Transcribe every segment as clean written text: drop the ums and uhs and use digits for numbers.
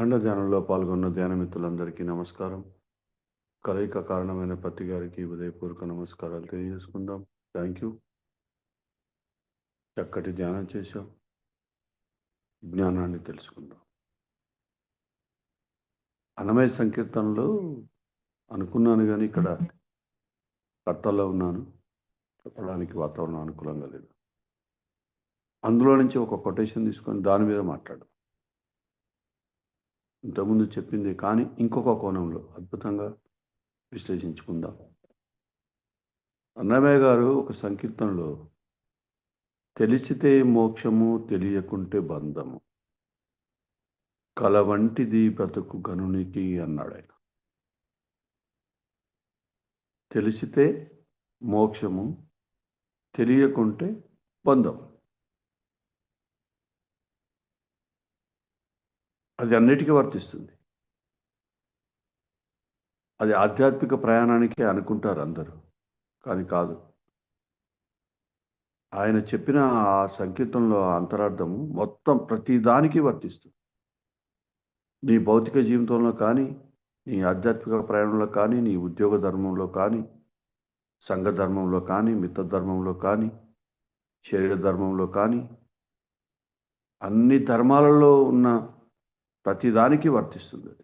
అఖండ ధ్యానంలో పాల్గొన్న ధ్యాన మిత్రులందరికీ నమస్కారం. కలయిక కారణమైన పత్తి గారికి ఉదయపూర్వక నమస్కారాలు తెలియజేసుకుందాం. Thank you. చక్కటి ధ్యానం చేశాం. జ్ఞానాన్ని తెలుసుకుందాం. అన్నమయ సంకీర్తనలో అనుకున్నాను కానీ ఇక్కడ కర్తల్లో ఉన్నాను, చెప్పడానికి వాతావరణం అనుకూలంగా లేదు. అందులో నుంచి ఒక కొటేషన్ తీసుకొని దాని మీద మాట్లాడు. ఇంతకుముందు చెప్పింది కానీ ఇంకొక కోణంలో అద్భుతంగా విశ్లేషించుకుందాం. అన్నమయ్య గారు ఒక సంకీర్తనలో తెలిసితే మోక్షము తెలియకుంటే బంధము, కల వంటిది బ్రతుకు గనునికి అన్నాడు ఆయన. తెలిసితే మోక్షము తెలియకుంటే బంధం. అది అన్నిటికీ వర్తిస్తుంది. అది ఆధ్యాత్మిక ప్రయాణానికే అనుకుంటారు అందరూ, కానీ కాదు. ఆయన చెప్పిన ఆ సంకీర్తనలో అంతరార్థము మొత్తం ప్రతి దానికి వర్తిస్తుంది. నీ భౌతిక జీవితంలో కానీ, నీ ఆధ్యాత్మిక ప్రయాణంలో కానీ, నీ ఉద్యోగ ధర్మంలో కానీ, సంఘ ధర్మంలో కానీ, మిత్ర ధర్మంలో కానీ, శరీర ధర్మంలో కానీ, అన్ని ధర్మాలలో ఉన్న ప్రతి దానికి వర్తిస్తుంది. అది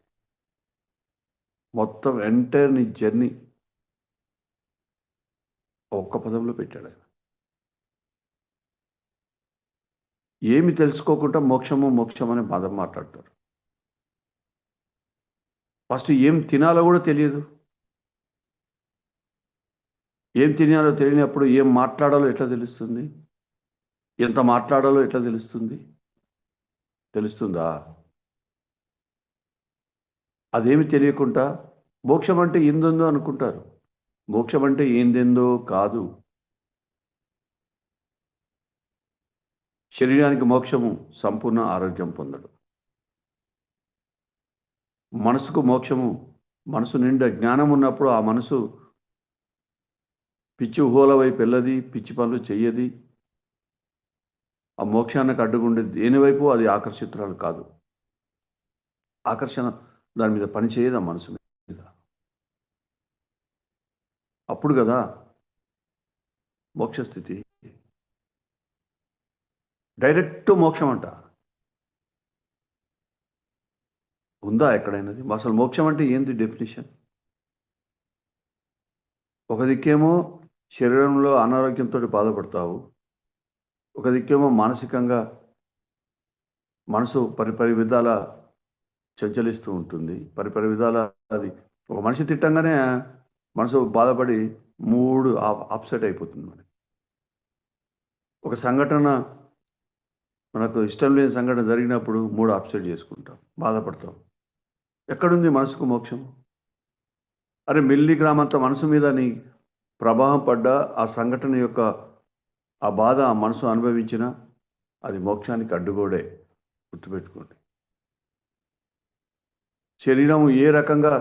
మొత్తం ఎంటైర్ నీ జర్నీ ఒక్క పదంలో పెట్టాడు ఆయన. ఏమి తెలుసుకోకుండా మోక్షం అనే పదం మాట్లాడతారు. ఫస్ట్ ఏం తినాలో కూడా తెలియదు. ఏం తినాలో తెలియనప్పుడు ఏం మాట్లాడాలో ఎట్లా తెలుస్తుంది? ఎంత మాట్లాడాలో ఎట్లా తెలుస్తుంది? తెలుస్తుందా? అదేమి తెలియకుండా మోక్షం అంటే ఏందో అనుకుంటారు. మోక్షం అంటే ఏందేందో కాదు. శరీరానికి మోక్షము సంపూర్ణ ఆరోగ్యం పొందడం. మనసుకు మోక్షము, మనసు నిండా జ్ఞానం ఉన్నప్పుడు ఆ మనసు పిచ్చి ఊహల వైపు వెళ్ళది, పిచ్చి పనులు చెయ్యది. ఆ మోక్షానికి అడ్డుకుండేది దేనివైపు అది ఆకర్షితురాలు కాదు. ఆకర్షణ దాని మీద పని చేయదు ఆ మనసు మీద. అప్పుడు కదా మోక్షస్థితి. డైరెక్ట్ మోక్షం అంట ఉందా ఎక్కడైనది? అసలు మోక్షం అంటే ఏంది డెఫినేషన్? ఒక దిక్కేమో శరీరంలో అనారోగ్యంతో బాధపడతావు, ఒక దిక్కేమో మానసికంగా మనసు పరిపరి విధాల చంచలిస్తూ ఉంటుంది. పరిపరి విధాల అది ఒక మనిషి తిట్టంగానే మనసు బాధపడి మూడు అప్సెట్ అయిపోతుంది. మనకి ఒక సంఘటన, మనకు ఇష్టం లేని సంఘటన జరిగినప్పుడు మూడు అప్సెట్ చేసుకుంటాం, బాధపడతాం. ఎక్కడుంది మనసుకు మోక్షం? అరే మిల్లీగ్రామంత మనసు మీద నీ ప్రభావం పడ్డా ఆ సంఘటన యొక్క ఆ బాధ ఆ మనసు అనుభవించిన అది మోక్షానికి అడ్డుగోడే. గుర్తుపెట్టుకోండి. శరీరం ఏ రకంగా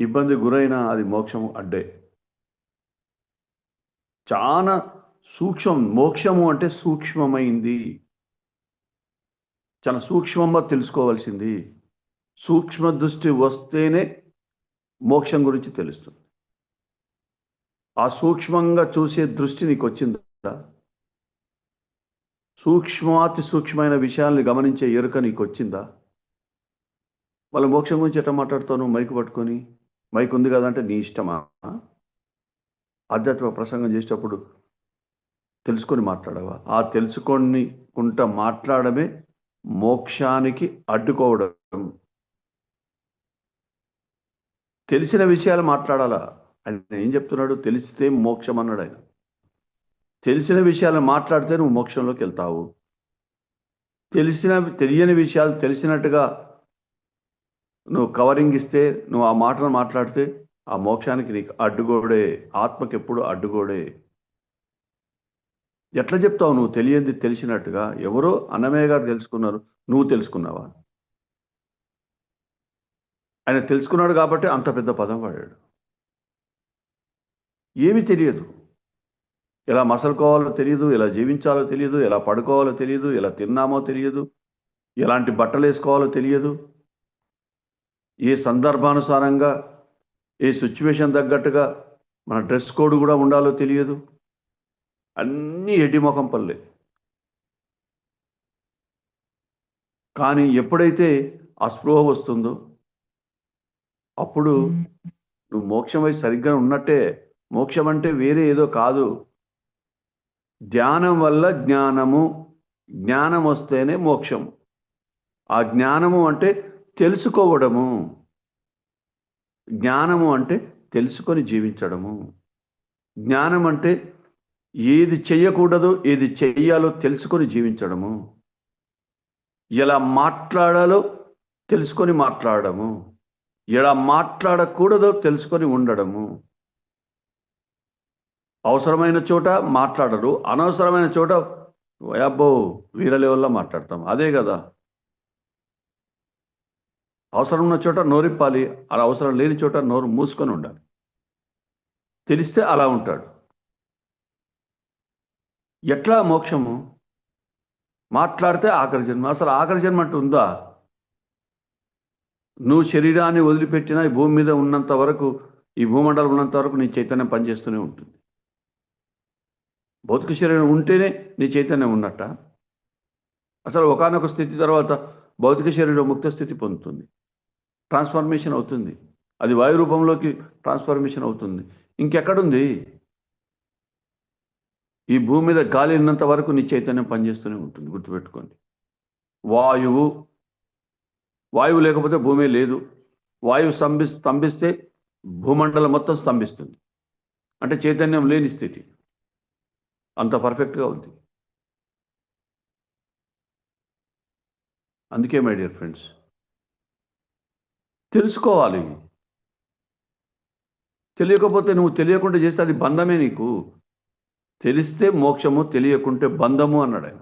ఇబ్బంది గురైనా అది మోక్షము అడ్డే. చాలా సూక్ష్మం. మోక్షము అంటే సూక్ష్మమైంది, చాలా సూక్ష్మంగా తెలుసుకోవాల్సింది. సూక్ష్మ దృష్టి వస్తేనే మోక్షం గురించి తెలుస్తుంది. ఆ సూక్ష్మంగా చూసే దృష్టి నీకు వచ్చిందా? సూక్ష్మాతి సూక్ష్మమైన విషయాల్ని గమనించే ఎరుక నీకు వచ్చిందా? వాళ్ళ మోక్షం గురించి ఎట్లా మాట్లాడుతావు? మైకు పట్టుకొని, మైక్ ఉంది కదా అంటే నీ ఇష్టమా? ఆధ్యాత్మిక ప్రసంగం చేసేటప్పుడు తెలుసుకొని మాట్లాడవా? ఆ తెలుసుకుంటా మాట్లాడమే మోక్షానికి అడ్డుకోవడం. తెలిసిన విషయాలు మాట్లాడాలా? ఆయన ఏం చెప్తున్నాడు? తెలిస్తే మోక్షం అన్నాడు ఆయన. తెలిసిన విషయాలు మాట్లాడితే నువ్వు మోక్షంలోకి వెళ్తావు. తెలియని విషయాలు తెలిసినట్టుగా నువ్వు కవరింగ్ ఇస్తే, నువ్వు ఆ మాటలు మాట్లాడితే ఆ మోక్షానికి నీకు అడ్డుగోడే. ఆత్మకి ఎప్పుడు అడ్డుగోడే. ఎట్లా చెప్తావు నువ్వు తెలియంది తెలిసినట్టుగా? ఎవరో అన్నమయ్య గారు తెలుసుకున్నారు, నువ్వు తెలుసుకున్నావా? ఆయన తెలుసుకున్నాడు కాబట్టి అంత పెద్ద పదం వాడాడు. ఏమీ తెలియదు. ఎలా మసలుకోవాలో తెలియదు, ఎలా జీవించాలో తెలియదు, ఎలా పడుకోవాలో తెలియదు, ఎలా తిన్నామో తెలియదు, ఎలాంటి బట్టలు వేసుకోవాలో తెలియదు. ఏ సందర్భానుసారంగా ఏ సిచ్యువేషన్ తగ్గట్టుగా మన డ్రెస్ కోడ్ కూడా ఉండాలో తెలియదు. అన్నీ ఎడ్డిమొఖం పనులే. కానీ ఎప్పుడైతే ఆ స్పృహ వస్తుందో అప్పుడు నువ్వు మోక్షం వైపు సరిగ్గా ఉన్నట్టే. మోక్షం అంటే వేరే ఏదో కాదు. ధ్యానం వల్ల జ్ఞానము, జ్ఞానం వస్తేనే మోక్షం. ఆ జ్ఞానము అంటే తెలుసుకోవడము. జ్ఞానము అంటే తెలుసుకొని జీవించడము. జ్ఞానం అంటే ఏది చెయ్యకూడదో ఏది చెయ్యాలో తెలుసుకొని జీవించడము. ఎలా మాట్లాడాలో తెలుసుకొని మాట్లాడము. ఎలా మాట్లాడకూడదో తెలుసుకొని ఉండడము. అవసరమైన చోట మాట్లాడరు, అనవసరమైన చోట అబ్బో వీర లెవెల్లో మాట్లాడతాం. అదే కదా. అవసరం ఉన్న చోట నోరిప్పాలి, అలా అవసరం లేని చోట నోరు మూసుకొని ఉండాలి. తెలిస్తే అలా ఉంటాడు. ఎట్లా మోక్షము? మాట్లాడితే ఆఖరి జన్మ. అసలు ఆఖరి జన్మ అంటూ ఉందా? నువ్వు శరీరాన్ని వదిలిపెట్టినా ఈ భూమి మీద ఉన్నంత వరకు, ఈ భూమండలం ఉన్నంత వరకు నీ చైతన్యం పనిచేస్తూనే ఉంటుంది. భౌతిక శరీరం ఉంటేనే నీ చైతన్యం ఉన్నట్ట. అసలు ఒకానొక స్థితి తర్వాత భౌతిక శరీరం ముక్త స్థితి పొందుతుంది, ట్రాన్స్ఫర్మేషన్ అవుతుంది. అది వాయు రూపంలోకి ట్రాన్స్ఫర్మేషన్ అవుతుంది. ఇంకెక్కడుంది? ఈ భూమి మీద గాలి ఉన్నంత వరకు నీ చైతన్యం పనిచేస్తూనే ఉంటుంది. గుర్తుపెట్టుకోండి. వాయువు వాయువు లేకపోతే భూమి లేదు. వాయువు స్తంభిస్తే భూమండలం మొత్తం స్తంభిస్తుంది. అంటే చైతన్యం లేని స్థితి. అంత పర్ఫెక్ట్గా ఉంది. అందుకే మై డియర్ ఫ్రెండ్స్, తెలుసుకోవాలి. తెలియకపోతే నువ్వు తెలియకుండా చేస్తే అది బంధమే నీకు. తెలిస్తే మోక్షము, తెలియకుంటే బంధము అన్నాడు ఆయన.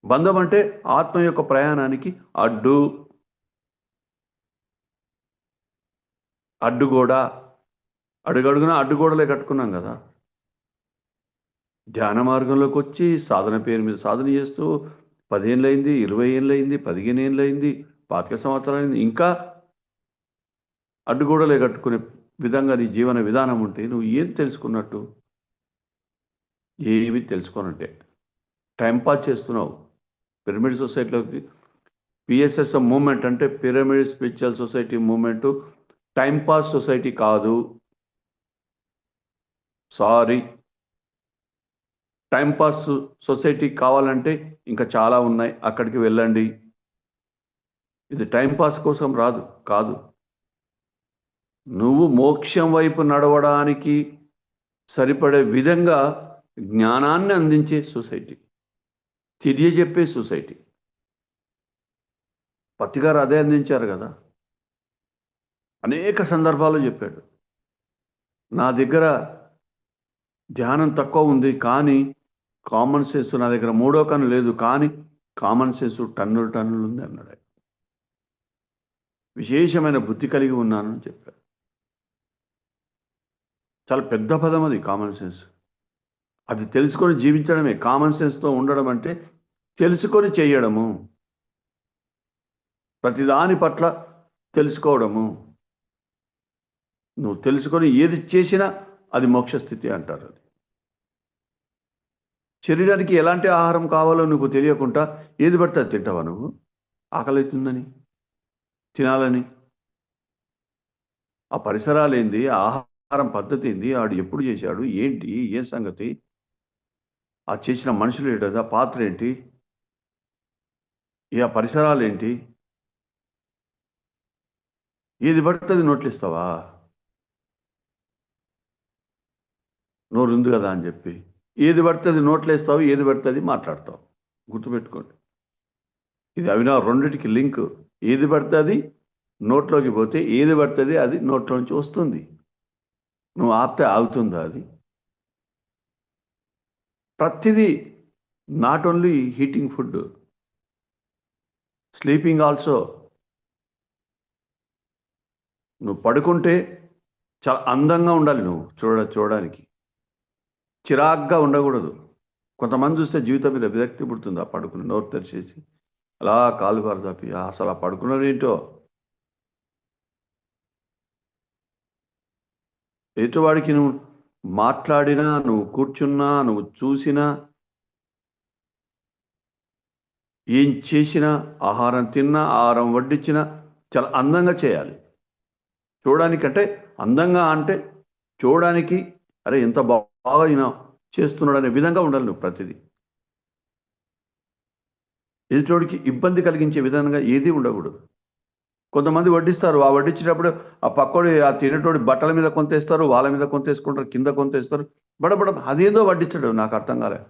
బంధం అంటే ఆత్మ యొక్క ప్రయాణానికి అడ్డు. అడ్డుగోడ. అడుగడుగునా అడ్డుగోడలే కట్టుకున్నాం కదా. ధ్యాన మార్గంలోకి వచ్చి సాధన పేరు మీద సాధన చేస్తూ 10 ఏళ్ళయింది, 20 ఏళ్ళయింది, 15 ఏళ్ళయింది, 25 సంవత్సరాలైంది. ఇంకా అడ్డుగోడలే కట్టుకునే విధంగా నీ జీవన విధానం ఉంటే నువ్వు ఏం తెలుసుకున్నట్టు? ఏమి తెలుసుకోనంటే టైంపాస్ చేస్తున్నావు. పిరమిడ్ సొసైటీలోకి పిఎస్ఎస్ఎం మూమెంట్ అంటే pyramid spiritual society movement timepass society కాదు. సారీ. టైంపాస్ సొసైటీ కావాలంటే ఇంకా చాలా ఉన్నాయి, అక్కడికి వెళ్ళండి. ఇది టైంపాస్ కోసం కాదు. నువ్వు మోక్షం వైపు నడవడానికి సరిపడే విధంగా జ్ఞానాన్ని అందించే సొసైటీ, తెలియజెప్పే సొసైటీ. పత్తిగారు అదే అందించారు కదా. అనేక సందర్భాలు చెప్పాడు. నా దగ్గర ధ్యానం తక్కువ ఉంది, కానీ కామన్ సెన్స్ నా దగ్గర మూడో కన్ను లేదు, కానీ కామన్ సెన్స్ టన్నులు ఉంది అన్నాడు. విశేషమైన బుద్ధి కలిగి ఉన్నానని చెప్పాడు. చాలా పెద్ద పదం అది కామన్ సెన్స్. అది తెలుసుకొని జీవించడమే. కామన్ సెన్స్తో ఉండడం అంటే తెలుసుకొని చేయడము, ప్రతిదాని పట్ల తెలుసుకోవడము. నువ్వు తెలుసుకొని ఏది చేసినా అది మోక్షస్థితి అంటారు. అది శరీరానికి ఎలాంటి ఆహారం కావాలో నువ్వు తెలియకుండా ఏది పడితే అది తింటావా? నువ్వు ఆకలి అవుతుందని తినాలని. ఆ పరిసరాలు ఏంది, ఆహారం పద్ధతి ఏంది, ఆడు ఎప్పుడు చేశాడు, ఏంటి, ఏ సంగతి, ఆ చేసిన మనుషులు ఏంటి, ఆ పాత్ర ఏంటి, ఆ పరిసరాలు ఏంటి, ఏది పడుతుంది నోట్లు ఇస్తావా? నోరు ఉంది కదా అని చెప్పి ఏది పడుతుంది నోట్లు వేస్తావు, ఏది పడుతుంది మాట్లాడతావు. గుర్తుపెట్టుకోండి. ఇది అవినా రెండిటికి లింక్. ఏది పడుతుంది నోట్లోకి పోతే ఏది పడుతుంది అది నోట్లోంచి వస్తుంది. నువ్వు ఆపితే ఆగుతుందా అది? ప్రతిదీ not only heating food, sleeping also. నువ్వు పడుకుంటే చాలా అందంగా ఉండాలి. నువ్వు చూడడానికి చిరాగ్గా ఉండకూడదు. కొంతమంది చూస్తే జీవితం మీద విరక్తి పుడుతుంది. ఆ పడుకుని నోరు తెరిచేసి అలా కాలు బారు చాపి అసలు ఆ పడుకున్నది ఏంటో. ఎదుటివాడికి నువ్వు మాట్లాడినా, నువ్వు కూర్చున్నా, నువ్వు చూసినా, ఏం చేసినా, ఆహారం తిన్నా, ఆహారం వడ్డించినా చాలా అందంగా చేయాలి. చూడడానికంటే అందంగా అంటే చూడడానికి అరే ఎంత బాగా ఈయన చేస్తున్నాడు అనే విధంగా ఉండాలి నువ్వు ప్రతిదీ. ఎదుటోడికి ఇబ్బంది కలిగించే విధంగా ఏది ఉండకూడదు. కొంతమంది వడ్డిస్తారు. ఆ వడ్డించేటప్పుడు ఆ పక్కోడి ఆ తినేటోడి బట్టల మీద కొంతేస్తారు, వాళ్ళ మీద కొంతేసుకుంటారు, కింద కొంతేస్తారు. బడబడ అదేదో వడ్డించడు నాకు అర్థం కాలే.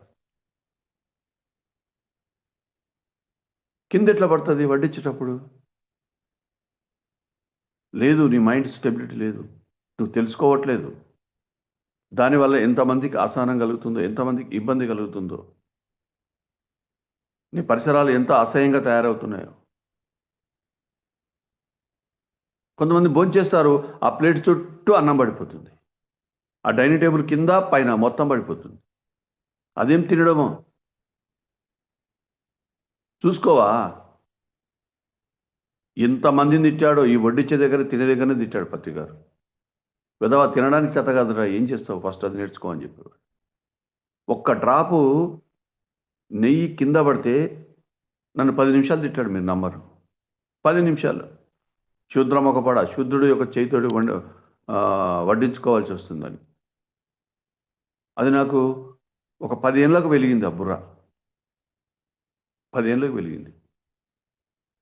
కింద ఎట్లా పడుతుంది వడ్డించేటప్పుడు? లేదు, నీ మైండ్ స్టెబిలిటీ లేదు. నువ్వు తెలుసుకోవట్లేదు. దానివల్ల ఎంతమందికి అసహనం కలుగుతుందో, ఎంతమందికి ఇబ్బంది కలుగుతుందో, నీ పరిసరాలు ఎంత అసహ్యంగా తయారవుతున్నాయో. కొంతమంది భోంచేస్తారు, ఆ ప్లేట్ చుట్టూ అన్నం పడిపోతుంది. ఆ డైనింగ్ టేబుల్ కింద పైన మొత్తం పడిపోతుంది. అదేం తినడమో చూసుకోవా? ఎంతమందిని తిట్టాడో ఈ వడ్డించే దగ్గర తినే దగ్గరనే తిట్టాడు పత్రి గారు. విధవా తినడానికి చేత కాదురా, ఏం చేస్తావు ఫస్ట్ అది నేర్చుకో అని చెప్పేవాడు. ఒక్క డ్రాపు నెయ్యి కింద పడితే నన్ను 10 నిమిషాలు తిట్టాడు, మీరు నమ్మరు. 10 నిమిషాలు. శూద్రమొకపడ శూద్రుడు యొక్క చేతితోటి వడ్డించుకోవాల్సి వస్తుందని. అది నాకు ఒక 10 ఏళ్ళకు వెలిగింది ఆ బుర్ర. 10 ఏళ్ళకు వెలిగింది.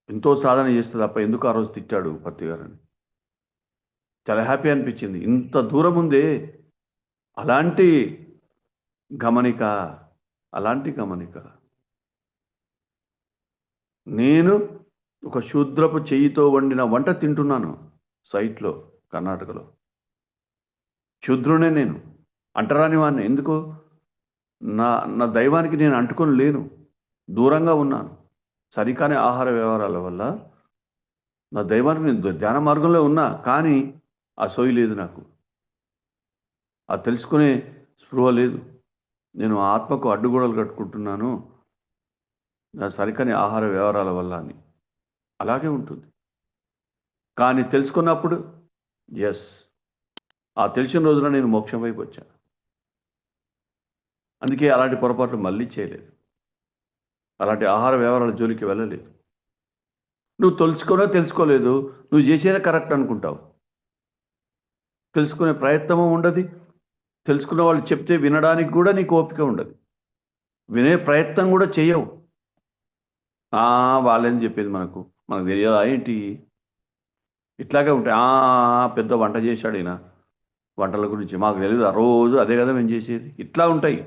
ఎంతో సాధన చేస్తే తప్ప ఎందుకు ఆ రోజు తిట్టాడు పత్తి గారని. చాలా హ్యాపీ అనిపించింది. ఇంత దూరం ఉందే అలాంటి గమనిక, అలాంటి గమనిక. నేను ఒక శూద్రపు చెయ్యితో వండిన వంట తింటున్నాను సైట్లో, కర్ణాటకలో. శూద్రునే నేను, అంటరాని వాడిని. ఎందుకు? నా నా దైవానికి నేను అంటుకొని లేను, దూరంగా ఉన్నాను. సరికాని ఆహార వ్యవహారాల వల్ల నా దైవానికి నేను ధ్యాన మార్గంలో ఉన్నా, కానీ ఆ సోయి లేదు నాకు. అది తెలుసుకునే స్పృహ లేదు. నేను ఆత్మకు అడ్డుగోడలు కట్టుకుంటున్నాను నా సరికాని ఆహార వ్యవహారాల వల్ల అని. అలాగే ఉంటుంది. కానీ తెలుసుకున్నప్పుడు ఎస్, ఆ తెలిసిన రోజున నేను మోక్షం వైపు వచ్చాను. అందుకే అలాంటి పొరపాట్లు మళ్ళీ చేయలేదు. అలాంటి ఆహార వ్యవహారాల జోలికి వెళ్ళలేదు. నువ్వు తెలుసుకోలేదు, నువ్వు చేసేదే కరెక్ట్ అనుకుంటావు. తెలుసుకునే ప్రయత్నము ఉండదు. తెలుసుకున్న వాళ్ళు చెప్తే వినడానికి కూడా నీకు ఓపిక ఉండదు. వినే ప్రయత్నం కూడా చేయవు. వాళ్ళేం చెప్పేది మనకు మనకు తెలియదా ఏంటి? ఇట్లాగే ఉంటాయి. పెద్ద వంట చేశాడు ఈయన, వంటల గురించి మాకు తెలియదు, ఆ రోజు అదే కదా మేము చేసేది. ఇట్లా ఉంటాయి.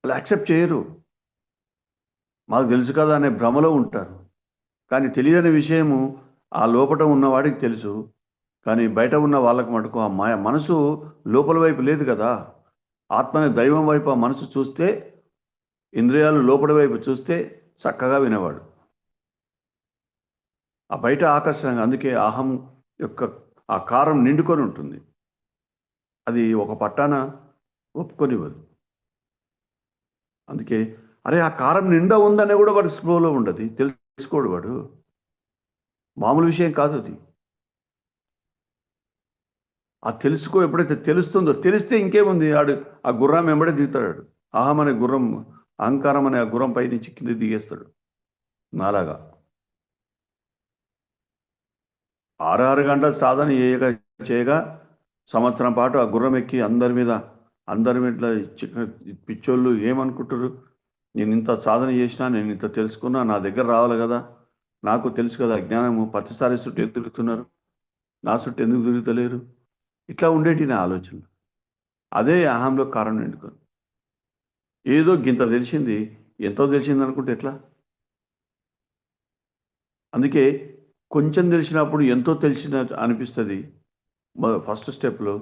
వాళ్ళు యాక్సెప్ట్ చేయరు. మాకు తెలుసు కదా అనే భ్రమలో ఉంటారు. కానీ తెలియని విషయము ఆ లోపట ఉన్నవాడికి తెలుసు. కానీ బయట ఉన్న వాళ్ళకు మటుకు ఆ మనసు లోపల వైపు లేదు కదా. ఆత్మని దైవం వైపు ఆ మనసు చూస్తే, ఇంద్రియాలు లోపల వైపు చూస్తే చక్కగా వినేవాడు. ఆ బయట ఆకర్షణగా, అందుకే అహం యొక్క ఆ కారం నిండుకొని ఉంటుంది. అది ఒక పట్టాన ఒప్పుకొనివ్వదు. అందుకే అరే ఆ కారం నిండా ఉందనే కూడా వాడికి స్పృహలో ఉండదు, తెలుసుకోడు వాడు. మామూలు విషయం కాదు అది. ఆ తెలుసుకో ఎప్పుడైతే తెలుస్తుందో, తెలిస్తే ఇంకేముంది, ఆడు ఆ గుర్రం వెంబడే దిగుతాడు. అహం అనే గుర్రం, అహంకారం అనే ఆ గుర్రం పై నుంచి కింద దిగేస్తాడు నాలాగా. 6 గంటలు సాధన చేయగా సంవత్సరం పాటు ఆ గుర్రం ఎక్కి అందరి మీద పిచ్చోళ్ళు ఏమనుకుంటారు, నేను ఇంత సాధన చేసినా, నేను ఇంత తెలుసుకున్నా, నా దగ్గర రావాలి కదా, నాకు తెలుసు కదా జ్ఞానము, ప్రతిసారి చుట్టూ ఎందుకు తిరుగుతున్నారు, నా చుట్టూ ఎందుకు తిరుగుతలేరు, ఇట్లా ఉండేటి నా ఆలోచన. అదే అహంలో కారణం నిండుకొని ఏదో గింత తెలిసింది, ఎంతో తెలిసింది అనుకుంటే ఎట్లా? అందుకే కొంచెం తెలిసినప్పుడు ఎంతో తెలిసిన అనిపిస్తుంది ఫస్ట్ స్టెప్లో.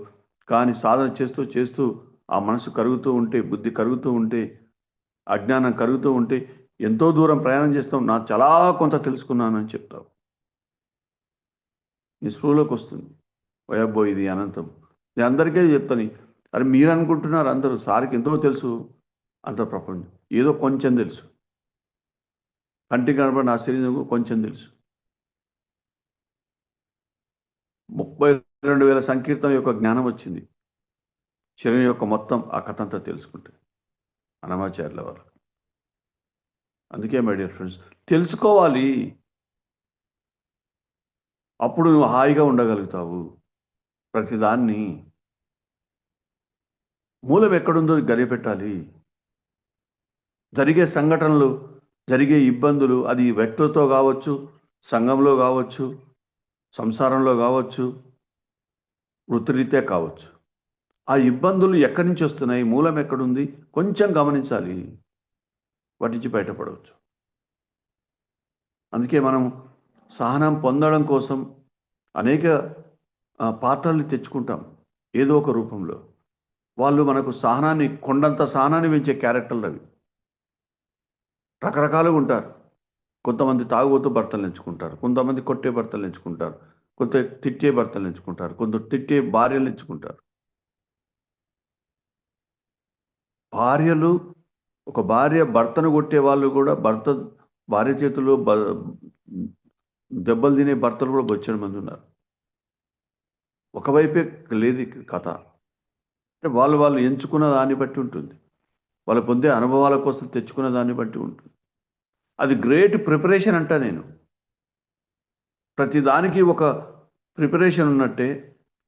కానీ సాధన చేస్తూ చేస్తూ ఆ మనసు కరుగుతూ ఉంటే, బుద్ధి కరుగుతూ ఉంటే, అజ్ఞానం కరుగుతూ ఉంటే ఎంతో దూరం ప్రయాణం చేస్తాం. నాకు చాలా కొంత తెలుసుకున్నానని చెప్తావు. నీ స్పృహలోకి వస్తుంది, వయబ్బో ఇది అనంతం. నేను అందరికీ చెప్తాను, అరే మీరు అనుకుంటున్నారు అందరూ సార్కి ఎంతో తెలుసు, అంత ప్రపంచం ఏదో కొంచెం తెలుసు. కంటికి కనబడిన నా శరీరం కొంచెం తెలుసు. 30 2000 సంకీర్తన యొక్క జ్ఞానం వచ్చింది శరీరం యొక్క మొత్తం ఆ కథ అంతా తెలుసుకుంటే అన్నమాచార్యుల వారు. అందుకే మై డియర్ ఫ్రెండ్స్, తెలుసుకోవాలి. అప్పుడు నువ్వు హాయిగా ఉండగలుగుతావు. ప్రతిదాన్ని మూలం ఎక్కడుందో గడిపెట్టాలి. జరిగే సంఘటనలు, జరిగే ఇబ్బందులు, అది వ్యక్తులతో కావచ్చు, సంఘంలో కావచ్చు, సంసారంలో కావచ్చు, వృత్తిరీత్యా కావచ్చు. ఆ ఇబ్బందులు ఎక్కడి నుంచి వస్తున్నాయి, మూలం ఎక్కడుంది కొంచెం గమనించాలి. వాటి నుంచి బయటపడవచ్చు. అందుకే మనం సహనం పొందడం కోసం అనేక పాత్రల్ని తెచ్చుకుంటాం ఏదో ఒక రూపంలో. వాళ్ళు మనకు సహనాన్ని, కొండంత సహనాన్ని పెంచే క్యారెక్టర్లు అవి. రకరకాలుగా ఉంటారు. కొంతమంది తాగుబోతూ భర్తలు ఎంచుకుంటారు, కొంతమంది కొట్టే భర్తలు ఎంచుకుంటారు, కొంత తిట్టే భర్తలు ఎంచుకుంటారు, కొంత తిట్టే భార్యలు ఎంచుకుంటారు. భార్యలు, ఒక భార్య భర్తను కొట్టే వాళ్ళు కూడా, భార్య చేతుల్లో దెబ్బలు తినే భర్తలు కూడా బొచ్చెడు మంది ఉన్నారు. ఒకవైపే లేదు కథ. అంటే వాళ్ళు ఎంచుకున్న దాన్ని బట్టి ఉంటుంది. వాళ్ళు పొందే అనుభవాల కోసం తెచ్చుకున్న దాన్ని బట్టి ఉంటుంది. అది గ్రేట్ ప్రిపరేషన్ అంట. నేను ప్రతిదానికి ఒక ప్రిపరేషన్ ఉన్నట్టే,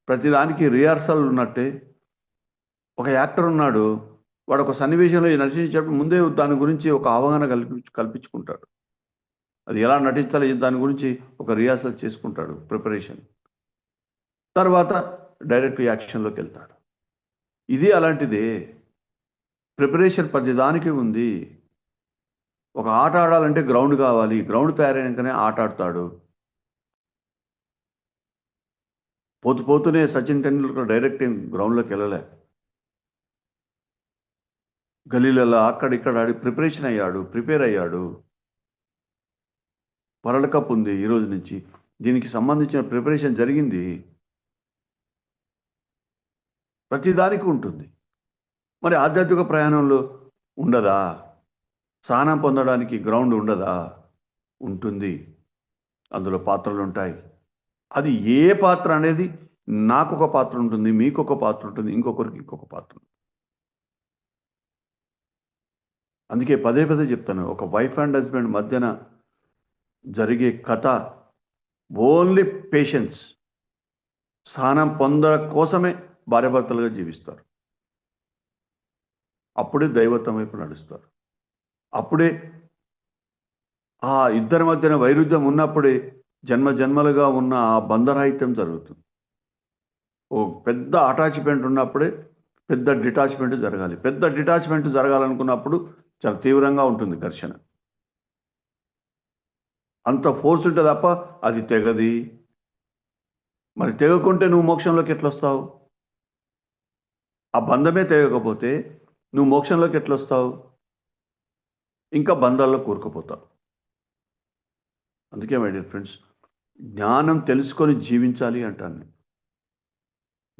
ప్రతిదానికి రిహార్సల్ ఉన్నట్టే. ఒక యాక్టర్ ఉన్నాడు, వాడు ఒక సన్నివేశంలో నటించేటప్పుడు ముందే దాని గురించి ఒక అవగాహన కల్పించుకుంటాడు. అది ఎలా నటించాలి దాని గురించి ఒక రిహార్సల్ చేసుకుంటాడు, ప్రిపరేషన్. తర్వాత డైరెక్ట్ యాక్షన్లోకి వెళ్తాడు. ఇది అలాంటిదే. ప్రిపరేషన్ ప్రతిదానికి ఉంది. ఒక ఆట ఆడాలంటే గ్రౌండ్ కావాలి. గ్రౌండ్ తయారైనాకనే ఆట ఆడతాడు. పోతూనే సచిన్ టెండూల్కర్ డైరెక్ట్ గ్రౌండ్లోకి వెళ్ళలే. గలీలలో అక్కడిక్కడ ఆడి ప్రిపేర్ అయ్యాడు. వరల్డ్ కప్ ఉంది ఈ రోజు నుంచి. దీనికి సంబంధించిన ప్రిపరేషన్ జరిగింది. ప్రతిదానికి ఉంటుంది. మరి ఆధ్యాత్మిక ప్రయాణంలో ఉండదా? సహనం పొందడానికి గ్రౌండ్ ఉండదా? ఉంటుంది. అందులో పాత్రలు ఉంటాయి. అది ఏ పాత్ర అనేది, నాకు ఒక పాత్ర ఉంటుంది, మీకు ఒక పాత్ర ఉంటుంది, ఇంకొకరికి ఇంకొక పాత్ర ఉంటుంది. అందుకే పదే చెప్తాను, ఒక వైఫ్ అండ్ హస్బెండ్ మధ్యన జరిగే కథ ఓన్లీ పేషెన్స్. సహనం పొందడం కోసమే భార్యాభర్తలుగా జీవిస్తారు. అప్పుడే దైవత్వం వైపు నడుస్తారు. అప్పుడే ఆ ఇద్దరి మధ్యన వైరుధ్యం ఉన్నప్పుడే జన్మలుగా ఉన్న ఆ బంధరాహిత్యం జరుగుతుంది. ఓ పెద్ద అటాచ్మెంట్ ఉన్నప్పుడే పెద్ద డిటాచ్మెంట్ జరగాలి. పెద్ద డిటాచ్మెంట్ జరగాలనుకున్నప్పుడు చాలా తీవ్రంగా ఉంటుంది ఘర్షణ. అంత ఫోర్స్ ఉంటే తప్ప అది తెగది. మరి తెగకుంటే నువ్వు మోక్షంలోకి ఎట్లొస్తావు? ఆ బంధమే తెగకపోతే నువ్వు మోక్షంలోకి ఎట్లొస్తావు? ఇంకా బంధాల్లో కూరుకుపోతావు. అందుకే మై డియర్ ఫ్రెండ్స్, జ్ఞానం తెలుసుకొని జీవించాలి అంటాను.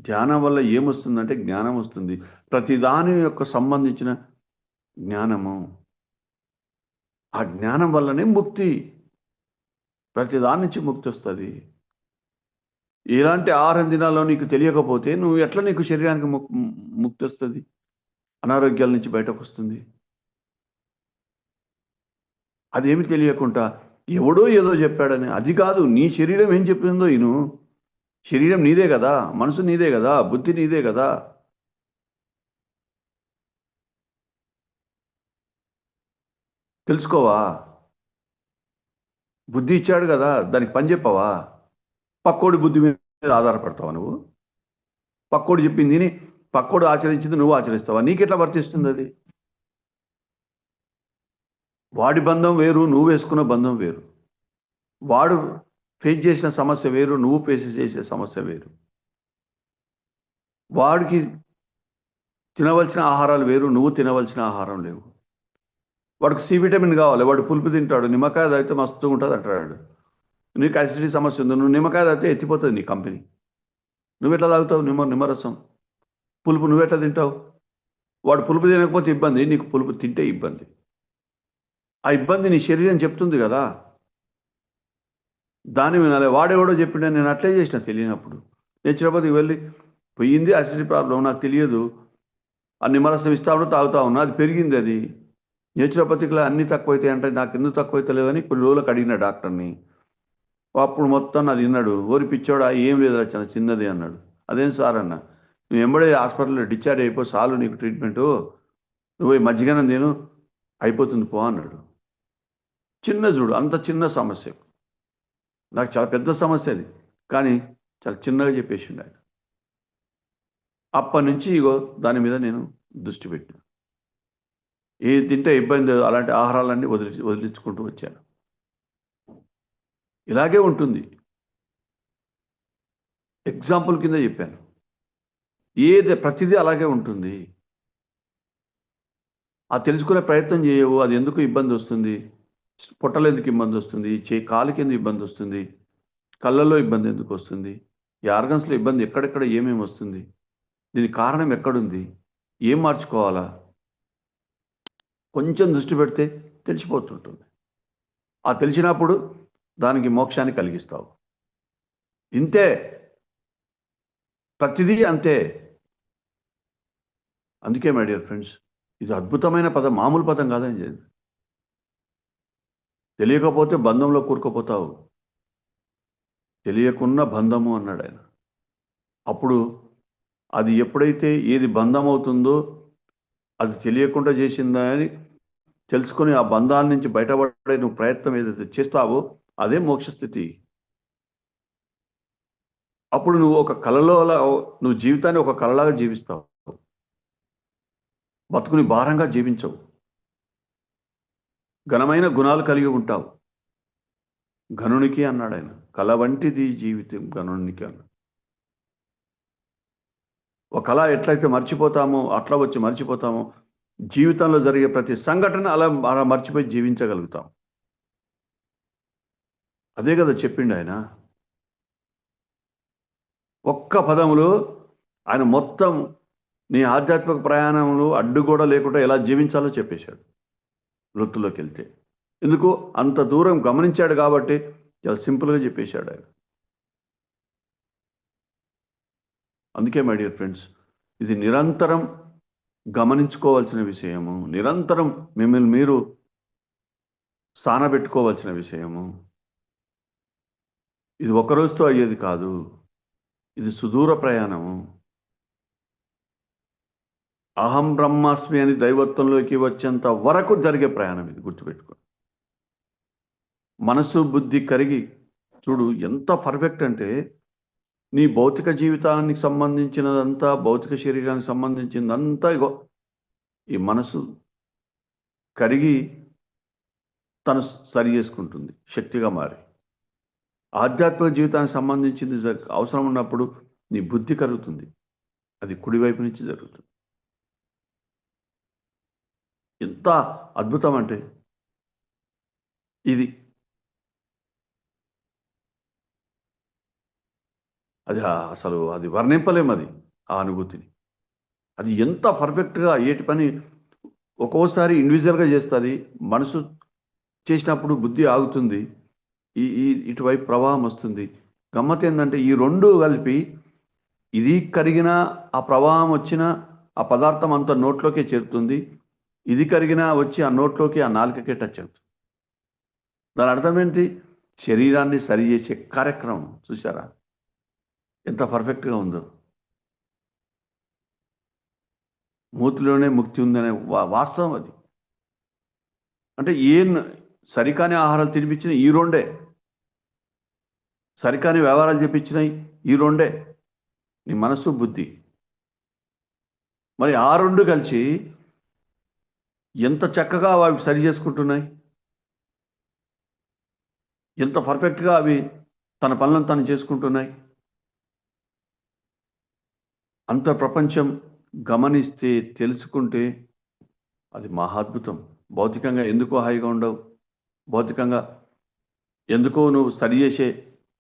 ధ్యానం వల్ల ఏమొస్తుందంటే జ్ఞానం వస్తుంది. ప్రతిదాని యొక్క సంబంధించిన జ్ఞానము. ఆ జ్ఞానం వల్లనే ముక్తి. ప్రతిదాని నుంచి ముక్తి వస్తుంది. ఎలాంటి ఆహారం తినాలో నీకు తెలియకపోతే నువ్వు ఎట్లా నీకు శరీరానికి ముక్తి వస్తుంది? అనారోగ్యాల నుంచి బయటకు వస్తుంది. అదేమి తెలియకుండా ఎవడో ఏదో చెప్పాడని, అది కాదు, నీ శరీరం ఏం చెప్పిందో ఇను. శరీరం నీదే కదా, మనసు నీదే కదా, బుద్ధి నీదే కదా. తెలుసుకోవా? బుద్ధి ఇచ్చాడు కదా, దానికి పని చెప్పవా? పక్కోడి బుద్ధి మీద ఆధారపడతావా నువ్వు? పక్కోడు చెప్పింది పక్కోడు ఆచరించింది నువ్వు ఆచరిస్తావా? నీకెట్లా వర్తిస్తుంది అది? వాడి బంధం వేరు, నువ్వు వేసుకున్న బంధం వేరు. వాడు ఫేస్ చేసిన సమస్య వేరు, నువ్వు ఫేస్ చేసే సమస్య వేరు. వాడికి తినవలసిన ఆహారాలు వేరు, నువ్వు తినవలసిన ఆహారం లేవు. వాడికి సి విటమిన్ కావాలి, వాడు పులుపు తింటాడు. నిమ్మకాయ తాగితే మస్తు ఉంటుంది అంటాడు. నీకు అసిడిటీ సమస్య ఉంది, నువ్వు నిమ్మకాయ తాగితే ఎత్తిపోతుంది నీ కంపెనీ. నువ్వు ఎట్లా తాగుతావు నిమ్మరసం? పులుపు నువ్వెట్లా తింటావు? వాడు పులుపు తినకపోతే ఇబ్బంది, నీకు పులుపు తింటే ఇబ్బంది. ఆ ఇబ్బంది నీ శరీరం చెప్తుంది కదా, దాన్ని వినాలి. వాడెవడో చెప్పిండే నేను అట్లే చేసిన తెలియనప్పుడు. నేచురోపతికి వెళ్ళి పోయింది అసిడిటీ ప్రాబ్లం, నాకు తెలియదు, ఆ నిమ్మరసం ఇస్తా ఉన్నా తాగుతా ఉన్నా, అది పెరిగింది. అది నేచురోపతిలో అన్నీ తక్కువైతాయి అంటే నాకు ఎందుకు తక్కువైతలేవని కొన్ని రోజులకు అడిగిన డాక్టర్ని. అప్పుడు మొత్తం అది విన్నాడు. ఓరి పిచ్చోడా, ఏం లేదురా, చాలా చిన్నది అన్నాడు. అదేం సార్ అన్న, నువ్వు ఎంబడే హాస్పిటల్లో డిశ్చార్జ్ అయిపో, చాలు నీకు ట్రీట్మెంటు, నువ్వు ఈ మజ్జిగనం నేను అయిపోతుంది పో అన్నాడు. చిన్న చూడు, అంత చిన్న సమస్య, నాకు చాలా పెద్ద సమస్య అది, కానీ చాలా చిన్నగా చెప్పేసిండు ఆయన. అప్పటి నుంచి ఇగో దాని మీద నేను దృష్టి పెట్టాను. ఏది తింటే ఇబ్బంది, అలాంటి ఆహారాలన్నీ వదిలించుకుంటూ వచ్చాను. ఇలాగే ఉంటుంది. ఎగ్జాంపుల్ కింద చెప్పాను. ప్రతిదీ అలాగే ఉంటుంది. ఆ తెలుసుకునే ప్రయత్నం చేయవు, అది ఎందుకు ఇబ్బంది వస్తుంది, పొట్టలో ఎందుకు ఇబ్బంది వస్తుంది, కాలుకి ఎందుకు ఇబ్బంది వస్తుంది, కళ్ళల్లో ఇబ్బంది ఎందుకు వస్తుంది, ఈ ఆర్గన్స్లో ఇబ్బంది ఎక్కడెక్కడ ఏమేమి వస్తుంది, దీనికి కారణం ఎక్కడుంది, ఏం మార్చుకోవాలా, కొంచెం దృష్టి పెడితే తెలిసిపోతుంటుంది. ఆ తెలిసినప్పుడు దానికి మోక్షాన్ని కలిగిస్తావు. ఇంతే, ప్రతిదీ అంతే. అందుకే మై డియర్ ఫ్రెండ్స్, ఇది అద్భుతమైన పదం, మామూలు పదం కాదని. తెలియకపోతే బంధంలో కూరుకుపోతావు, తెలియకున్న బంధము అన్నాడు ఆయన. అప్పుడు అది ఎప్పుడైతే ఏది బంధం అవుతుందో, అది తెలియకుండా చేసిందా అని తెలుసుకొని ఆ బంధాల నుంచి బయటపడే నువ్వు ప్రయత్నం ఏదైతే చేస్తావో అదే మోక్షస్థితి. అప్పుడు నువ్వు ఒక కళలో, నువ్వు జీవితాన్ని ఒక కళలాగా జీవిస్తావు, బతుకుని భారంగా జీవించవు, ఘనమైన గుణాలు కలిగి ఉంటావు. ఘనునికి అన్నాడు ఆయన, కళ వంటిది జీవితం గనునికి అన్నాడు. ఒక కళ ఎట్లయితే మర్చిపోతామో అట్లా వచ్చి మర్చిపోతామో, జీవితంలో జరిగే ప్రతి సంఘటన అలా మర్చిపోయి జీవించగలుగుతాం. అదే కదా చెప్పిండు ఆయన. ఒక్క పదములో ఆయన మొత్తం నీ ఆధ్యాత్మిక ప్రయాణంలో అడ్డు కూడా లేకుండా ఎలా జీవించాలో చెప్పేశాడు వృత్తులోకి వెళ్తే. ఎందుకు అంత దూరం గమనించాడు కాబట్టి చాలా సింపుల్గా చెప్పేశాడు ఆయన. అందుకే మై డియర్ ఫ్రెండ్స్, ఇది నిరంతరం గమనించుకోవాల్సిన విషయము, నిరంతరం మిమ్మల్ని మీరు సానబెట్టుకోవాల్సిన విషయము. ఇది ఒక రోజుతో అయ్యేది కాదు, ఇది సుదూర ప్రయాణము. అహం బ్రహ్మాస్మి అని దైవత్వంలోకి వచ్చేంత వరకు జరిగే ప్రయాణం ఇది, గుర్తుపెట్టుకో. మనసు బుద్ధి కరిగి చూడు ఎంత పర్ఫెక్ట్ అంటే, నీ భౌతిక జీవితానికి సంబంధించినదంతా, భౌతిక శరీరానికి సంబంధించినదంతా ఇగో ఈ మనసు కరిగి తను సరి చేసుకుంటుంది శక్తిగా మారి. ఆధ్యాత్మిక జీవితానికి సంబంధించింది అవసరం ఉన్నప్పుడు నీ బుద్ధి కరుగుతుంది, అది కుడివైపు నుంచి జరుగుతుంది. ఎంత అద్భుతం అంటే ఇది. అది అసలు అది వర్ణింపలేము, అది ఆ అనుభూతిని. అది ఎంత పర్ఫెక్ట్గా ఏటి పని ఒక్కోసారి ఇండివిజువల్గా చేస్తుంది, మనసు చేసినప్పుడు బుద్ధి ఆగుతుంది, ఈ ఈ ఇటువైపు ప్రవాహం వస్తుంది. గమ్మత్ ఏంటంటే ఈ రెండు కలిపి, ఇది కరిగినా ఆ ప్రవాహం వచ్చిన ఆ పదార్థం అంతా నోట్లోకే చేరుతుంది, ఇది కరిగినా వచ్చి ఆ నోట్లోకి ఆ నాలుకకే టచ్ అవుతుంది. దాని అర్థం ఏంటి? శరీరాన్ని సరి చేసే కార్యక్రమం. చూసారా ఎంత పర్ఫెక్ట్గా ఉందో? మూతిలోనే ముక్తి ఉందనే వాస్తవం అది. అంటే సరికాని ఆహారాలు తినిపించిన ఈ రెండే, సరికాని వ్యవహారాలు చెప్పించినాయి ఈ రెండే, నీ మనసు బుద్ధి. మరి ఆ రెండు కలిసి ఎంత చక్కగా అవి సరి చేసుకుంటున్నాయి, ఎంత పర్ఫెక్ట్గా అవి తన పనులను తను చేసుకుంటున్నాయి. అంత ప్రపంచం గమనిస్తే, తెలుసుకుంటే అది మహాద్భుతం. భౌతికంగా ఎందుకో హాయిగా ఉండవు, భౌతికంగా ఎందుకో నువ్వు సరి చేసే,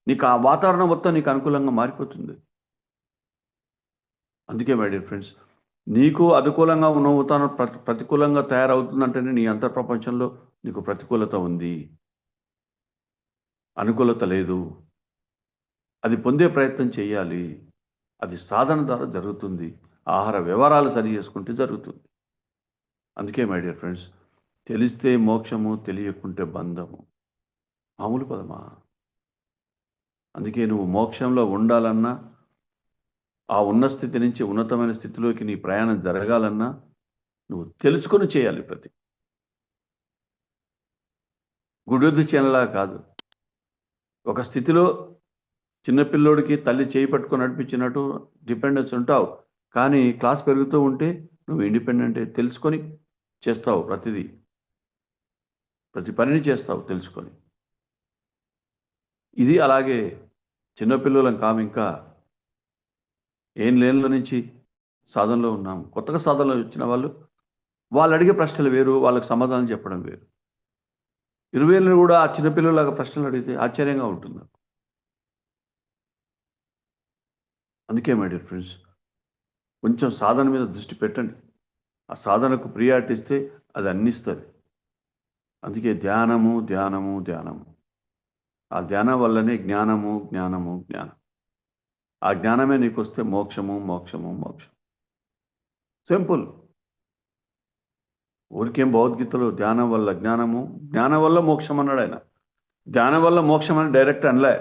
నీకు ఆ వాతావరణం మొత్తం నీకు అనుకూలంగా మారిపోతుంది. అందుకే మై డియర్ ఫ్రెండ్స్, నీకు అనుకూలంగా నువ్వు తాను ప్రతికూలంగా తయారవుతుందంటేనే నీ అంతర్ప్రపంచంలో నీకు ప్రతికూలత ఉంది, అనుకూలత లేదు. అది పొందే ప్రయత్నం చేయాలి. అది సాధన ద్వారా జరుగుతుంది. ఆహార వ్యవహారాలు సరి చేసుకుంటే జరుగుతుంది. అందుకే మై డియర్ ఫ్రెండ్స్, తెలిస్తే మోక్షము, తెలియకుంటే బంధము. మామూలు పదమా? అందుకే నువ్వు మోక్షంలో ఉండాలన్నా, ఆ ఉన్న స్థితి నుంచి ఉన్నతమైన స్థితిలోకి నీ ప్రయాణం జరగాలన్నా, నువ్వు తెలుసుకొని చేయాలి గుడ్డొద్దు చేనలా కాదు. ఒక స్థితిలో చిన్నపిల్లోడికి తల్లి చేయి పట్టుకొని నడిపించినట్టు డిపెండెన్స్ ఉంటావు. కానీ క్లాస్ పెరుగుతూ ఉంటే నువ్వు ఇండిపెండెంటే, తెలుసుకొని చేస్తావు ప్రతిదీ. ప్రతి పనిని చేస్తావు తెలుసుకొని. ఇది అలాగే చిన్నపిల్లలం కాము ఇంకా. ఏం లేనిలో నుంచి సాధనలో ఉన్నాము. కొత్తగా సాధనలో వచ్చిన వాళ్ళు అడిగే ప్రశ్నలు వేరు, వాళ్ళకి సమాధానం చెప్పడం వేరు. 20 ఏళ్ళు కూడా ఆ చిన్నపిల్లలాగా ప్రశ్నలు అడిగితే ఆశ్చర్యంగా ఉంటుంది నాకు. అందుకే మై డియర్ ఫ్రెండ్స్, కొంచెం సాధన మీద దృష్టి పెట్టండి. ఆ సాధనకు ప్రియారిటీ ఇస్తే అది అన్ని ఇస్తుంది. అందుకే ధ్యానము ధ్యానము ధ్యానము. ఆ ధ్యానం వల్లనే జ్ఞానము జ్ఞానము జ్ఞానం. ఆ జ్ఞానమే నీకు వస్తే మోక్షము మోక్షము మోక్షం. సింపుల్. ఊరికేం భగవద్గీతలో ధ్యానం వల్ల జ్ఞానము, జ్ఞానం వల్ల మోక్షం అన్నాడు ఆయన. ధ్యానం వల్ల మోక్షం అని డైరెక్ట్ అనలే.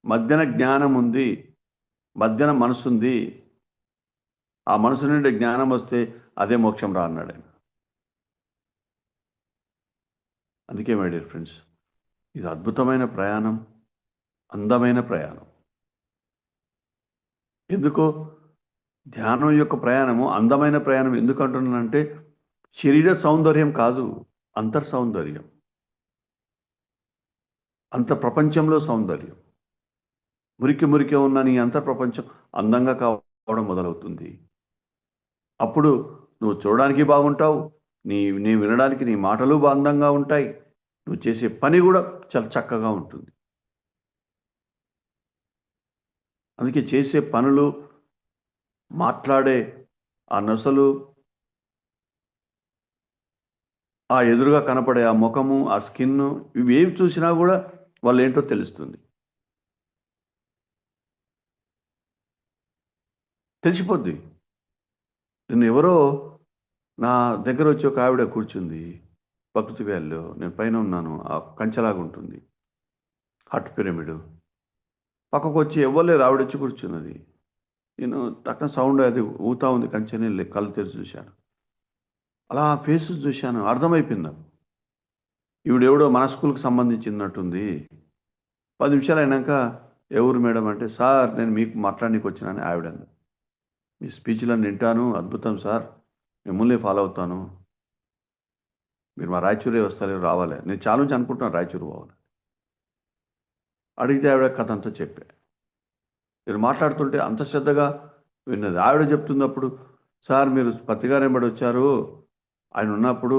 మధ్యన జ్ఞానం ఉంది, మధ్యన మనసు ఉంది. ఆ మనసు నుండి జ్ఞానం వస్తే అదే మోక్షం రా అన్నాడు ఆయన. అందుకే మై డియర్ ఫ్రెండ్స్, ఇది అద్భుతమైన ప్రయాణం, అందమైన ప్రయాణం. ఎందుకో ధ్యానం యొక్క ప్రయాణము అందమైన ప్రయాణం ఎందుకు అంటున్నానంటే, శరీర సౌందర్యం కాదు, అంతర్ సౌందర్యం. అంత ప్రపంచంలో సౌందర్యం. మురికి మురికి ఉన్న నీ అంతర్ ప్రపంచం అందంగా కావడం మొదలవుతుంది. అప్పుడు నువ్వు చూడడానికి బాగుంటావు, నీ వినడానికి నీ మాటలు అందంగా ఉంటాయి, నువ్వు చేసే పని కూడా చాలా చక్కగా ఉంటుంది. అందుకే చేసే పనులు, మాట్లాడే ఆ నొసలు, ఆ ఎదురుగా కనపడే ఆ ముఖము, ఆ స్కిన్, ఇవి ఏవి చూసినా కూడా వాళ్ళు ఏంటో తెలుస్తుంది, తెలిసిపోద్ది. నిన్న ఎవరో నా దగ్గర వచ్చి ఒక ఆవిడ కూర్చుంది ప్రకృతి వ్యాలీలో. నేను పైన ఉన్నాను, ఆ కంచెలాగా ఉంటుంది, హార్ట్ పిరమిడ్. పక్కకు వచ్చి ఎవ్వలేరు, ఆవిడ వచ్చి కూర్చున్నది. నేను తక్కువ సౌండ్ అది ఊతా ఉంది కంచెని కళ్ళు తెరిచి చూశాను. అలా ఫేస్ చూశాను, అర్థమైపోయింది నాకు. ఈవిడెవడో మన స్కూల్కి సంబంధించినట్టుంది. 10 నిమిషాలు అయినాక ఎవరు మేడం అంటే, సార్ నేను మీకు మాట్లాడడానికి వచ్చినాను ఆవిడ. మీ స్పీచ్లను వింటాను, అద్భుతం సార్, మిమ్మల్ని ఫాలో అవుతాను, మీరు మా రాయచూరే వస్తారు, రావాలి. నేను చాలా నుంచి అనుకుంటున్నాను రాయచూరు పోవాలి. అడిగితే ఆవిడ కథ అంతా చెప్పా. నేను మాట్లాడుతుంటే అంత శ్రద్ధగా విన్నది. ఆవిడ చెప్తున్నప్పుడు, సార్ మీరు పత్తిగారు ఎంబడి వచ్చారు, ఆయన ఉన్నప్పుడు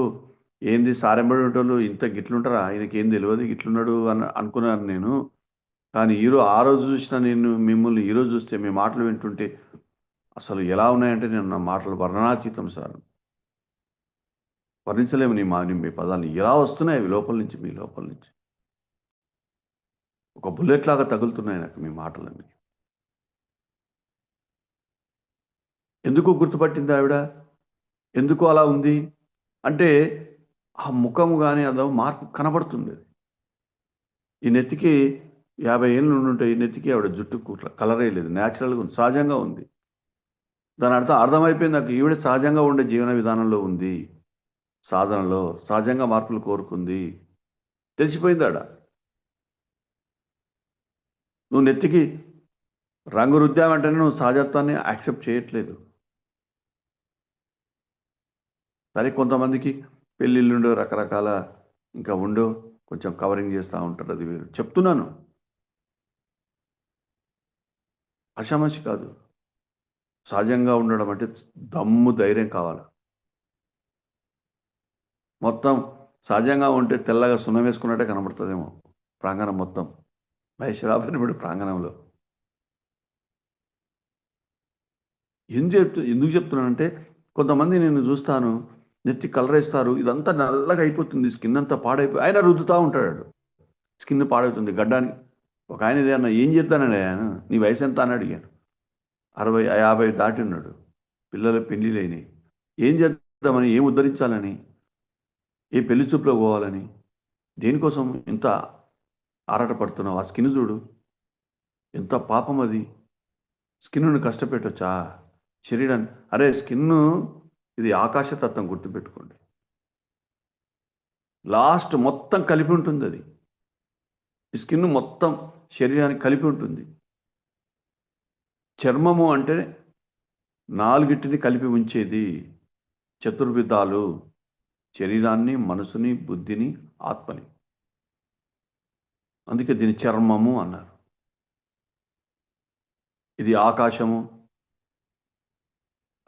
ఏంది సార్ ఎంబడి ఉంటారు, ఇంత గిట్లుంటారా, ఆయనకి ఏం తెలియదు గిట్లున్నాడు అనుకున్నాను నేను. కానీ ఆ రోజు చూసిన నేను మిమ్మల్ని ఈరోజు చూస్తే మీ మాటలు వింటుంటే అసలు ఎలా ఉన్నాయంటే, నేను నా మాటలు వర్ణనాతీతం సార్, వర్ణించలేము మీ పదాన్ని. ఎలా వస్తున్నాయి అవి లోపల నుంచి, మీ లోపల నుంచి ఒక బుల్లెట్ లాగా తగులుతున్నాయి నాకు మీ మాటలన్నీ. ఎందుకు గుర్తుపట్టింది ఆవిడ, ఎందుకు అలా ఉంది అంటే, ఆ ముఖము కానీ అదో మార్పు కనబడుతుంది. ఈ నెత్తికి 50 ఏళ్ళు నుండి ఉంటాయి, ఈ నెత్తికి ఆవిడ జుట్టు కలరే లేదు, న్యాచురల్గా ఉంది, సహజంగా ఉంది. దాని అర్థమైపోయింది నాకు, ఈవిడ సహజంగా ఉండే జీవన విధానంలో ఉంది, సాధనలో సహజంగా మార్పులు కోరుకుంది, తెలిసిపోయింది ఆడ. నువ్వు నెత్తికి రంగు రుద్దావంటేనే నువ్వు సహజత్వాన్ని యాక్సెప్ట్ చేయట్లేదు. సరే, కొంతమందికి పెళ్ళిళ్ళుండో రకరకాల ఇంకా ఉండో కొంచెం కవరింగ్ చేస్తూ ఉంటారు, అది వేరు. చెప్తున్నాను, ఆషామాషి కాదు. సహజంగా ఉండడం అంటే దమ్ము ధైర్యం కావాలి. మొత్తం సహజంగా ఉంటే తెల్లగా సున్నం వేసుకున్నట్టే కనబడుతుందేమో ప్రాంగణం మొత్తం, మహేశ్వరాపురి ప్రాంగణంలో. ఎందుకు చెప్తున్నానంటే, కొంతమంది నేను చూస్తాను, నెత్తి కలర్ వేస్తారు, ఇదంతా నల్లగా అయిపోతుంది, స్కిన్ అంతా పాడైపోయి ఆయన రుద్దుతూ ఉంటాడు, స్కిన్ పాడవుతుంది, గడ్డానికి ఒక ఆయన ఏదన్నా ఏం చేద్దానండి ఆయన, నీ వయసు ఎంత అని అడిగాను. 60, 50 దాటి ఉన్నాడు. పిల్లల పెళ్ళిళ్ళైనాయి. ఏం చేద్దామని, ఏం ఉద్ధరించాలని, ఏ పెళ్లి చూపులో పోవాలని, దేనికోసం ఇంత ఆరాటపడుతున్నావు? ఆ స్కిన్ చూడు, ఎంత పాపం అది. స్కిన్‌ను కష్టపెట్టొచ్చా? శరీరాన్ని అరే స్కిన్ను ఇది ఆకాశతత్వం గుర్తుపెట్టుకోండి. లాస్ట్ మొత్తం కలిపి ఉంటుందది. ఈ స్కిన్ మొత్తం శరీరానికి కలిపి ఉంటుంది. చర్మము అంటే నాలుగిటిని కలిపి ఉంచేది. చతుర్విధాలు. శరీరాన్ని, మనసుని, బుద్ధిని, ఆత్మని. అందుకే దీన్ని చర్మము అన్నారు. ఇది ఆకాశము.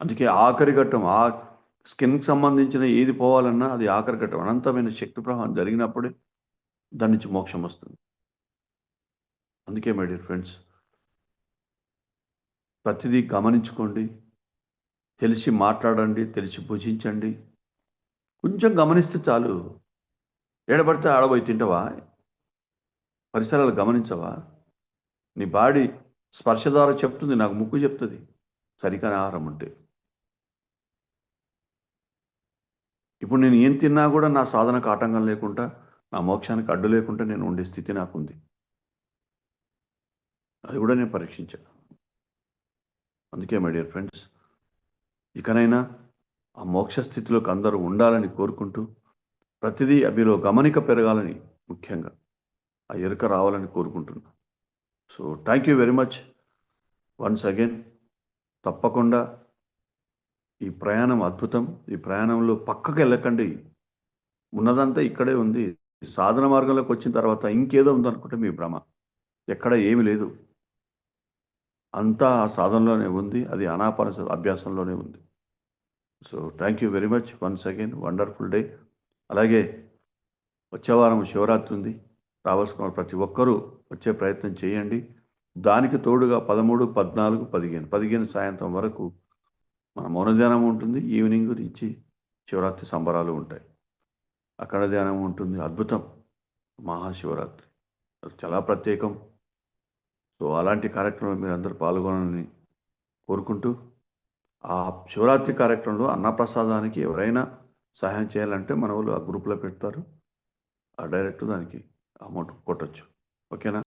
అందుకే ఆఖరి ఘట్టం. స్కిన్‌కి సంబంధించిన ఏది పోవాలన్నా అది ఆఖరి ఘట్టం. అనంతమైన శక్తి ప్రవాహం జరిగినప్పుడే దాని నుంచి మోక్షం వస్తుంది. అందుకే మై డియర్ ఫ్రెండ్స్, ప్రతిదీ గమనించుకోండి. తెలిసి మాట్లాడండి, తెలిసి భుజించండి. కొంచెం గమనిస్తే చాలు. ఏడబడితే ఆడబోయి తింటావా? పరిసరాలు గమనించవా? నీ బాడీ స్పర్శ ద్వారా చెప్తుంది, నాకు ముక్కు చెప్తుంది సరికాని ఆహారం ఉంటే. ఇప్పుడు నేను ఏం తిన్నా కూడా నా సాధనకు ఆటంకం లేకుండా, నా మోక్షానికి అడ్డు లేకుండా నేను ఉండే స్థితి నాకుంది. అది కూడా నేను పరీక్షించాను. అందుకే మై డియర్ ఫ్రెండ్స్, ఇకనైనా ఆ మోక్ష స్థితిలోకి అందరూ ఉండాలని కోరుకుంటూ, ప్రతిదీ మీలో గమనిక పెరగాలని, ముఖ్యంగా ఆ ఎరుక రావాలని కోరుకుంటున్నా. So thank you very much once again. తప్పకుండా ఈ ప్రయాణం అద్భుతం. ఈ ప్రయాణంలో పక్కకు వెళ్ళకండి. ఉన్నదంతా ఇక్కడే ఉంది. సాధన మార్గంలోకి వచ్చిన తర్వాత ఇంకేదో ఉందనుకుంటే మీ భ్రమ. ఎక్కడ ఏమి లేదు. అంతా ఆ సాధనలోనే ఉంది. అది ఆనాపాన అభ్యాసంలోనే ఉంది. So thank you very much once again. Wonderful day. అలాగే వచ్చే వారం శివరాత్రి ఉంది. రావాల్సిన ప్రతి ఒక్కరూ వచ్చే ప్రయత్నం చేయండి. దానికి తోడుగా 13, 14, 15 సాయంత్రం వరకు మన మౌన ధ్యానం ఉంటుంది. ఈవినింగ్ నుంచి శివరాత్రి సంబరాలు ఉంటాయి. అక్కడ ధ్యానం ఉంటుంది. అద్భుతం. మహాశివరాత్రి చాలా ప్రత్యేకం. సో అలాంటి కార్యక్రమంలో మీరు అందరూ పాల్గొనాలని కోరుకుంటూ, ఆ శివరాత్రి కార్యక్రమంలో అన్నప్రసాదానికి ఎవరైనా సహాయం చేయాలంటే మన వాళ్ళు ఆ గ్రూప్లో పెడతారు. డైరెక్ట్ దానికి అమౌంట్ కొట్టచ్చు. ఓకేనా?